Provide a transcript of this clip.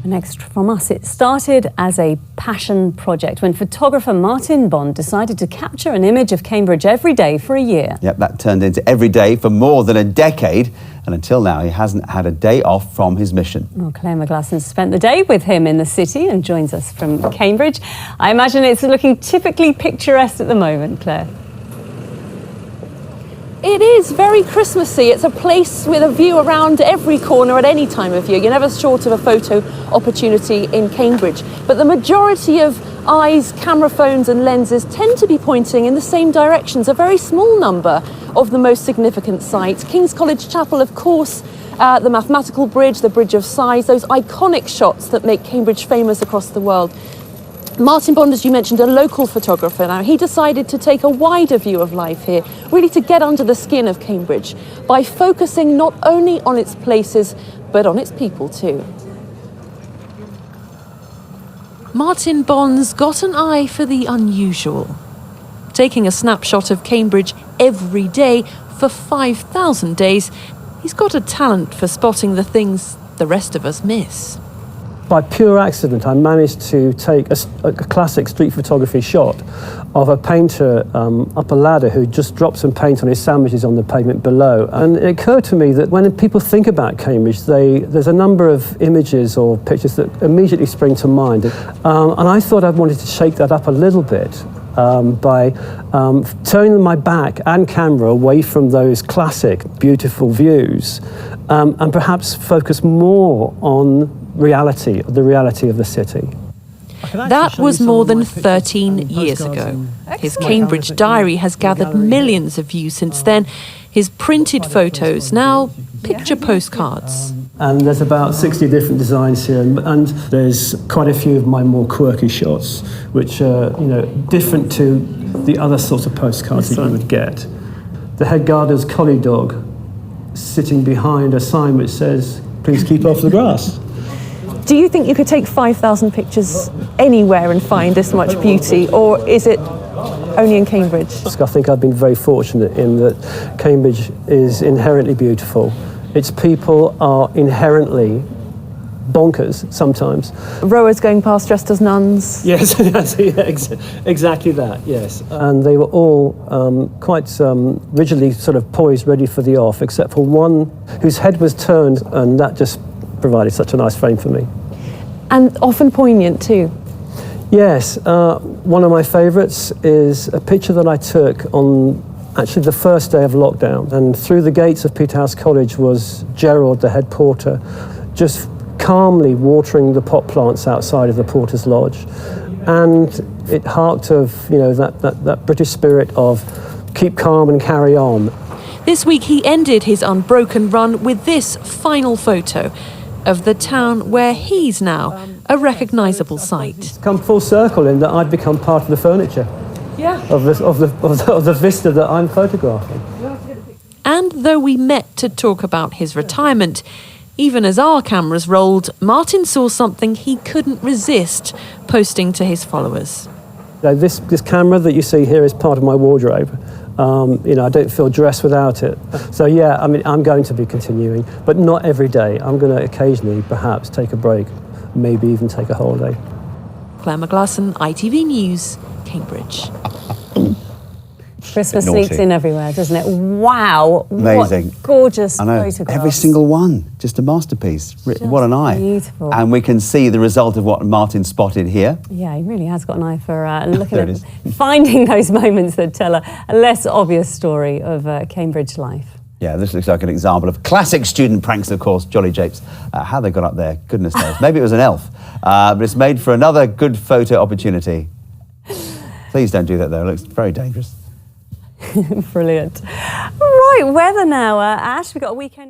Next from us, it started as a passion project when photographer Martin Bond decided to capture an image of Cambridge every day for a year. Yep, that turned into every day for more than a decade, and until now he hasn't had a day off from his mission. Well, Claire McGlasson spent the day with him in the city and joins us from Cambridge. I imagine it's looking typically picturesque at the moment, Claire. It is very Christmassy. It's a place with a view around every corner at any time of year. You're never short of a photo opportunity in Cambridge. But the majority of eyes, camera phones and lenses tend to be pointing in the same directions. A very small number of the most significant sites. King's College Chapel, of course, the Mathematical Bridge, the Bridge of Sighs, those iconic shots that make Cambridge famous across the world. Martin Bond, as you mentioned, a local photographer now, he decided to take a wider view of life here, really to get under the skin of Cambridge by focusing not only on its places, but on its people too. Martin Bond's got an eye for the unusual. Taking a snapshot of Cambridge every day for 5,000 days, he's got a talent for spotting the things the rest of us miss. By pure accident, I managed to take a classic street photography shot of a painter up a ladder who just dropped some paint on his sandwiches on the pavement below. And it occurred to me that when people think about Cambridge, there's a number of images or pictures that immediately spring to mind. And I thought I wanted to shake that up a little bit by turning my back and camera away from those classic, beautiful views and perhaps focus more on the reality of the city. That was more than 13 years ago. His Cambridge diary has gathered millions of views since then. His printed photos, now picture postcards. And there's about 60 different designs here, and there's quite a few of my more quirky shots, which are, different to the other sorts of postcards that you would get. The head gardener's collie dog sitting behind a sign which says, "Please keep off the grass." Do you think you could take 5,000 pictures anywhere and find this much beauty, or is it only in Cambridge? I think I've been very fortunate in that Cambridge is inherently beautiful. Its people are inherently bonkers sometimes. Rowers going past dressed as nuns. Yes, exactly that, yes. And they were all quite rigidly sort of poised, ready for the off, except for one whose head was turned, and that just provided such a nice frame for me. And often poignant too. Yes, one of my favourites is a picture that I took on actually the first day of lockdown, and through the gates of Peterhouse College was Gerald, the head porter, just calmly watering the pot plants outside of the Porter's Lodge. And it harked of, that British spirit of keep calm and carry on. This week he ended his unbroken run with this final photo of the town where he's now a recognisable sight. It's come full circle in that I'd become part of the furniture of the vista that I'm photographing. And though we met to talk about his retirement, even as our cameras rolled, Martin saw something he couldn't resist posting to his followers. This camera that you see here is part of my wardrobe. I don't feel dressed without it. So yeah, I'm going to be continuing, but not every day. I'm going to occasionally perhaps take a break, maybe even take a holiday. Claire McGlasson, ITV News, Cambridge. Christmas sneaks in everywhere, doesn't it? Wow. Amazing. What gorgeous I know. photographs. Every single one, just a masterpiece. What an eye. Beautiful. And we can see the result of what Martin spotted here. Yeah, he really has got an eye for looking at finding those moments that tell a less obvious story of Cambridge life. Yeah, this looks like an example of classic student pranks, of course, Jolly Japes. How they got up there, goodness knows. Maybe it was an elf. But it's made for another good photo opportunity. Please don't do that, though. It looks very dangerous. Brilliant. Right, weather now. Ash, we've got a weekend.